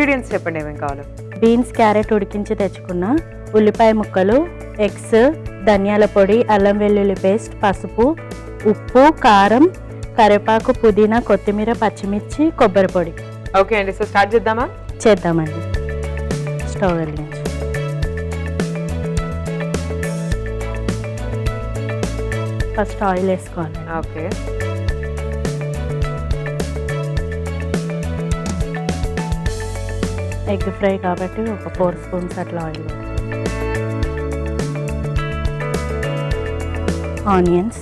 Ingredients చెప్పండి ఏమేమి కావాలో. బీన్స్, క్యారెట్ ఉడికించి తెచ్చుకున్న, ఉల్లిపాయ ముక్కలు, ఎగ్స్, ధనియాల పొడి, అల్లం వెల్లుల్లి పేస్ట్, పసుపు, ఉప్పు, కారం, కరివేపాకు, పుదీనా, కొత్తిమీర, పచ్చిమిర్చి, కొబ్బరి పొడి. ఓకే అండి, సో స్టార్ట్ చేద్దామా? చేద్దామండి. స్టవ్ వెలిగించి ఫస్ట్ ఆయిల్ వేసుకోవాలి. ఓకే. ఎగ్ ఫ్రై కాబట్టి ఒక 4 స్పూన్స్ అట్లా ఆయిల్. ఆనియన్స్,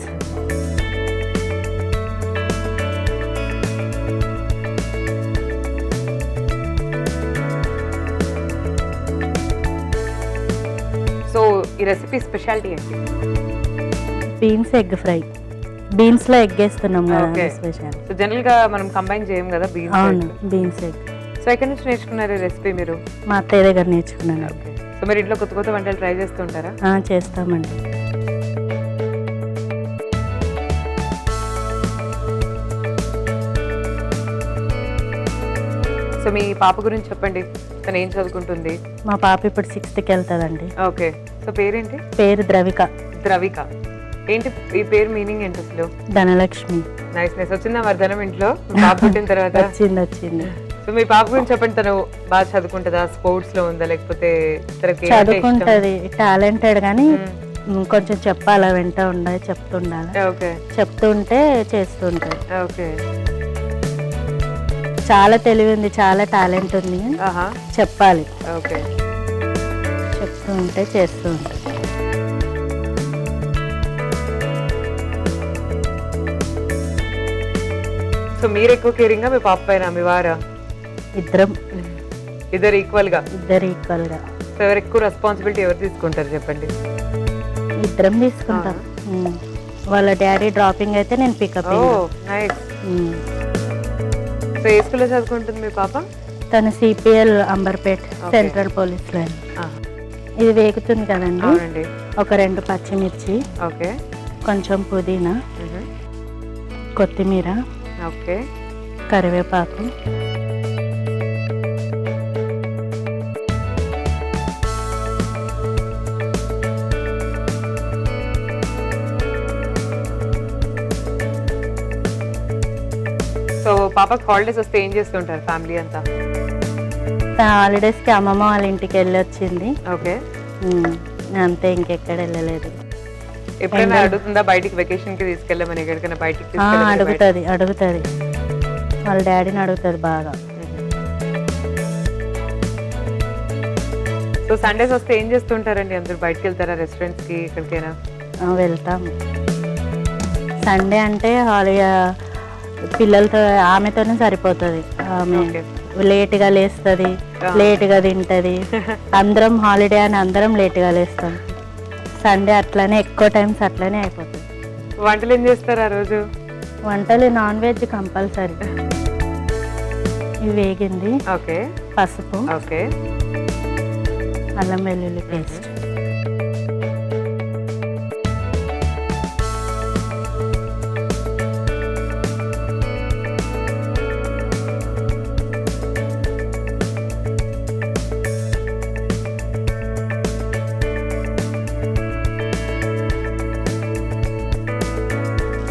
సో ఈ రెసిపీ స్పెషాలిటీ ఏంటి? Beans egg fry. బీన్స్ లో ఎగ్ వేస్తున్నాం కదా స్పెషల్. సో జనరల్ గా మనం కంబైన్ చేయం కదా బీన్స్. అవును, బీన్స్ ఎగ్. సో ఎక్కడి నుంచి నేర్చుకున్నారు ఈ రెసిపీ మీరు? మా అత్తయ్య దగ్గర నేర్చుకున్నాను. ఓకే. సో మీరు ఇంట్లో కొత్త కొత్త వంటలు ట్రై చేస్తూ ఉంటారా? చేస్తామండి. సో మీ పాప గురించి చెప్పండి, తను ఏం చదువుకుంటుంది? మా పాప ఇప్పుడు 6th వెళ్తుందండి. ఓకే. సో పేరేంటి? పేరు ద్రవిక. ద్రవిక. ఏంటి ఈ పేరు మీనింగ్ ఏంటి అసలు? ధనలక్ష్మి. Nice nice. వచ్చిందా వర్ధనం ఇంట్లో పాప పుట్టిన తర్వాత? వచ్చింది. సో మీ పాప గురించి చెప్పండి, తను బాగా చదువుకుంటుందా? స్పోర్ట్స్ లో ఉందా, లేకపోతే చదువుకుంటది, టాలెంటెడ్ గానీ కొంచెం చెప్పాలా, వెంట ఉండాలి, చెప్తుండాలి. ఓకే. చెప్తుంటే చేస్తుంటది. ఓకే. చాలా తెలివి ఉంది, చాలా టాలెంట్ ఉంది, చెప్పాలి. ఓకే. చెప్తూ ఉంటే చేస్తూ ఉంటుంది. సో మీరు ఎక్కువ కేరింగ్ మీ పాప పైన, మీ వారా? ఇద్దరు ఈక్వల్ గా. సో ఎవరు ఎక్కువ రెస్పాన్సిబిలిటీ ఎవరు తీసుకుంటారు చెప్పండి? ఇద్దరం తీసుకుంటాం. వాళ్ళ డాడీ డ్రాపింగ్ అయితే నేను పికప్. నైస్. సో ఏ స్కూల్లో చదువుకుంటుంది మీ పాప? తను CPL Amberpet central police line. ఇది వేగుతుంది కదండి. ఒక 2 పచ్చిమిర్చి, ఓకే, కొంచెం పుదీనా, కొత్తిమీర, ఓకే, కరివేపాకు, సో పాపకి హాలిడేస్ వస్తే ఏం చేస్తుంటారు ఫ్యామిలీ అంతా? హాలిడేస్ కి అమ్మమ్మ వాళ్ళ ఇంటికి వెళ్ళి వచ్చింది. ఓకే. అంతే, ఇంకెక్కడ వెళ్ళలేదు. ఎప్పుడైనా అడుగుతుందా బయటికి వెకేషన్ కి తీసుకెళ్ళమని? ఎక్కడికైనా బయటికి? అడుగుతుంది. వాళ్ళ డాడీని అడుగుతుంది బాగా. సో సండేస్ వస్తే ఏం చేస్తుంటారండి అందరు? బయటకు వెళ్తారా రెస్టారెంట్స్ కి, ఎక్కడికైనా? వెళ్తాము. సండే అంటే పిల్లలతో ఆమెతోనే సరిపోతుంది. ఆమె లేట్గా లేస్తుంది, లేట్గా తింటది. అందరం హాలిడే అని అందరం లేట్గా లేస్తాం. సండే అట్లానే ఎక్కువ టైమ్స్ అట్లానే అయిపోతుంది. వంటలు ఏం చేస్తారు ఆ రోజు? వంటలు నాన్ వెజ్ కంపల్సరీ. ఇవి వేగింది. ఓకే. పసుపు, ఓకే, అల్లం వెల్లుల్లి పేస్ట్,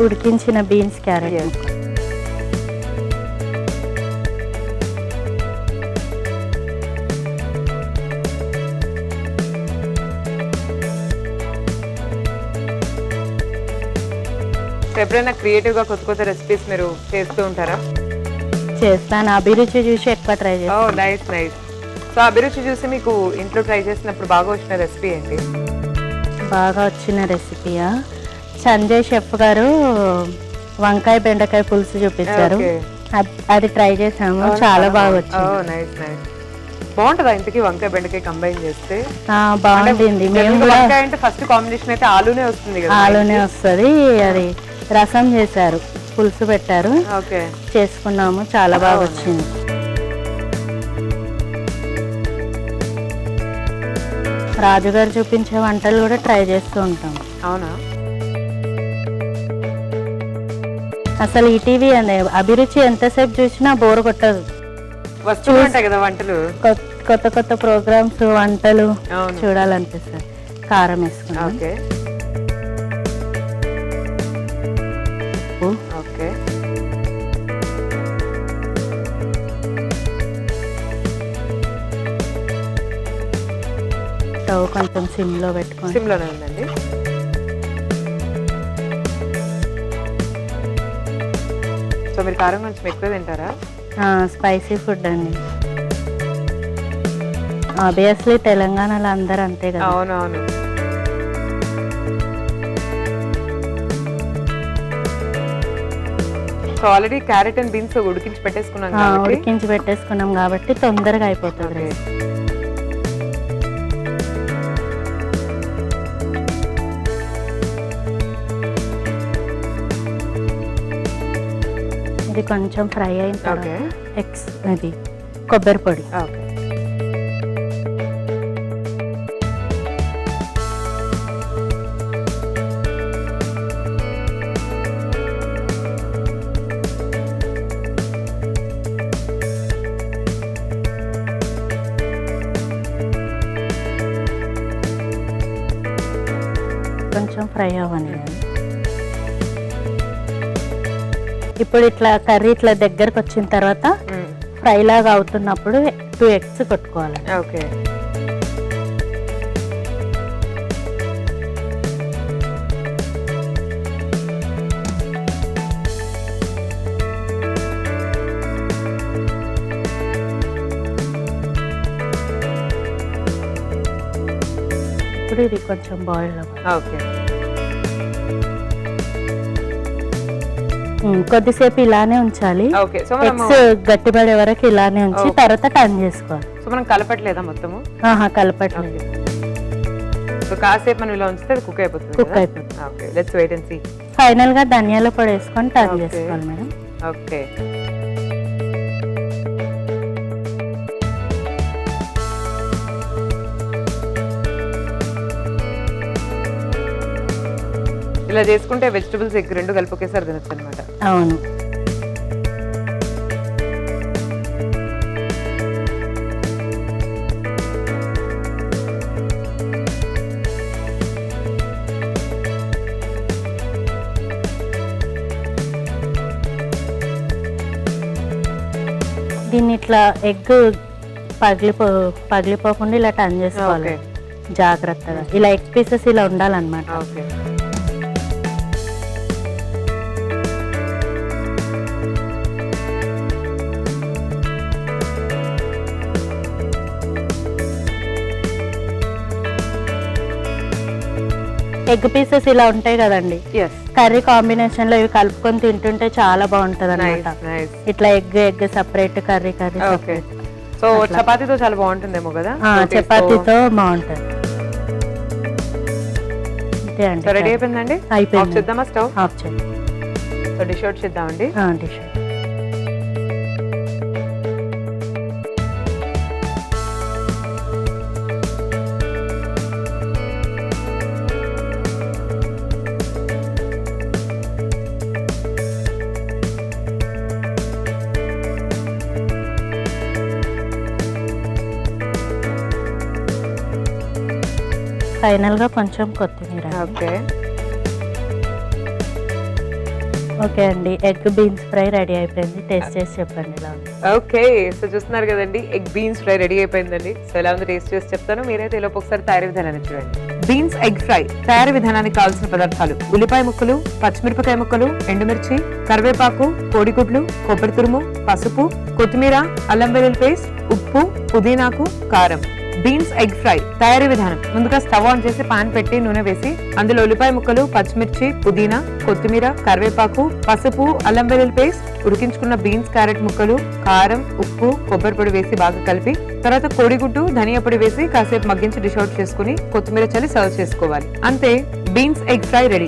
ఉడికించిన బీన్స్, క్యారెట్, ఎప్పుడైనా క్రియేటివ్ గా కొత్త కొత్త రెసిపీస్ మీరు చేస్తూ ఉంటారా? చేస్తాను. అభిరుచి చూసి ఎక్కువ ట్రై చేస్తాను. Nice nice. సో అభిరుచి చూసి మీకు ఇంట్లో ట్రై చేసినప్పుడు బాగా వచ్చిన రెసిపీ ఏంటి? బాగా వచ్చిన రెసిపీయా, సంజయ్ షెఫ్ గారు వంకాయ బెండకాయ పులుసు చూపించారు. అది ట్రై చేసాము, చాలా బాగా వచ్చింది. Nice nice. బాగుంటుందా ఇంతకీ వంకాయ బెండకాయ కంబైన్ చేస్తే? బాగుంటుంది. మేము కూడా అంటే ఫస్ట్ కాంబినేషన్ అయితే ఆలూనే వస్తుంది కదా? ఆలూనే వస్తుంది. అది రసం చేశారు, పులుసు పెట్టారు, చేసుకున్నాము, చాలా బాగా వచ్చింది. రాజుగారు చూపించే వంటలు కూడా ట్రై చేస్తూ ఉంటాం. అవునా? అసలు ఈటీవీ అనే అభిరుచి ఎంతసేపు చూసినా బోర్ కొట్టదు. వస్తూ ఉంటాయి కదా వంటలు. కొత్త కొత్త ప్రోగ్రామ్స్, వంటలు అవును. చూడాలనిపిస్తుంది. కారం వేసుకున్నాం. ఓకే ఉప్పు, ఓకే స్టవ్ కొంచెం సిమ్లో పెట్టుకొని సిమ్లోనే ఉందండి. సో మీరు కారం కొంచెం ఎక్కువ తింటారా? స్పైసీ ఫుడ్ అండి. ఆబ్వియస్లీ తెలంగాణలో అందరూ అంతే కదా. అవునవును. So already carrot and beans ఉడికించి పెట్టేసుకున్నాం కాబట్టి ఉడికించి పెట్టేసుకున్నాం కాబట్టి తొందరగా అయిపోతుంది. ఇది కొంచెం ఫ్రై అయిన తర్వాత ఇది కొబ్బరి పొడి. ఓకే కొంచెం ఫ్రై అవ్వని. ఇప్పుడు ఇట్లా కర్రీ ఇట్లా దగ్గరకు వచ్చిన తర్వాత ఫ్రై లాగా అవుతున్నప్పుడు 2 eggs కొట్టుకోవాలి. ఓకే ఇప్పుడు ఇది కొంచెం బాయిల్ అవ్వాలి. ఓకే కొద్దిసేపు ఇలానే ఉంచాలి. ఓకే సో మనం ఎగ్స్ గట్టిపడే వరకు ఇలానే ఉంచి తర్వాత టర్న్ చేసుకోవాలి. సో మనం కలపట్లేదా మొత్తము? కలపట్లేదు. సో కాసేపు మనం ఇలా ఉంచితే కుక్ అయిపోతుంది. కుక్ అయిపోతుంది. Okay let's wait and see. Final గా ధనియాల పొడి వేసుకొని టర్న్ చేసుకోవాలి మేడం. ఓకే ఇలా చేసుకుంటే వెజిటబుల్స్ ఎగ్ రెండు కలిపి ఒకేసారి తినొచ్చు అనమాట. అవును. దీన్ని ఇట్లా ఎగ్ పగిలిపోకుండా ఇలా టర్న్ చేసుకోవాలి జాగ్రత్తగా. ఇలా ఎగ్ పీసెస్ ఇలా ఉండాలన్నమాట. ఓకే ఎగ్ పీసెస్ ఇలా ఉంటాయి కదండి, కర్రీ కాంబినేషన్ లో ఇవి కలుపుకొని తింటుంటే చాలా బాగుంటది అన్నమాట. ఇట్లా egg separate, curry. Okay so చపాతీతో చాలా బాగుంటుందేమో కదా. చపాతీతో బాగుంటది. అంతే అండి. రెడీ అయిపోయిందండి. అయిపోయింది. చేద్దామా స్టవ్ ఆఫ్ చేద్దాం. సో డిష్ అవుట్ చేద్దామండి. డిష్ ఫైనల్ గా కొంచెం కొత్తిమీర. ఓకే అండి, ఎగ్ బీన్స్ ఫ్రై రెడీ అయిపోయింది. టేస్ట్ చేసి చెప్పండి ఎలా ఉంది. ఓకే సో చూస్తున్నారు కదండి, ఎగ్ బీన్స్ ఫ్రై రెడీ అయిపోయిందండి. సో ఎలా ఉంది టేస్ట్ చేసి చెప్తాను. మీరైతే ఇలా ఒకసారి తయారీ విధానాన్ని చూడండి. బీన్స్ ఎగ్ ఫ్రై తయారీ విధానానికి కావాల్సిన పదార్థాలు: ఉల్లిపాయ ముక్కలు, పచ్చిమిరపకాయ ముక్కలు, ఎండుమిర్చి, కరివేపాకు, కోడిగుడ్లు, కొబ్బరి తురుము, పసుపు, కొత్తిమీర, అల్లం వెల్లుల్లి పేస్ట్, ఉప్పు, పుదీనాకు, కారం. బీన్స్ ఎగ్ ఫ్రై తయారీ విధానం: ముందుగా స్టవ్ ఆన్ చేసి పాన్ పెట్టి నూనె వేసి అందులో ఉల్లిపాయ ముక్కలు, పచ్చిమిర్చి, పుదీనా, కొత్తిమీర, కరివేపాకు, పసుపు, అల్లం వెల్లుల్లి పేస్ట్, ఉడికించుకున్న బీన్స్, క్యారెట్ ముక్కలు, కారం, ఉప్పు, కొబ్బరి పొడి వేసి బాగా కలిపి తర్వాత కోడిగుడ్డు, ధనియా పొడి వేసి కాసేపు మగ్గించి డిష్ అవుట్ చేసుకుని కొత్తిమీర చల్లి సర్వ్ చేసుకోవాలి. అంతే, బీన్స్ ఎగ్ ఫ్రై రెడీ.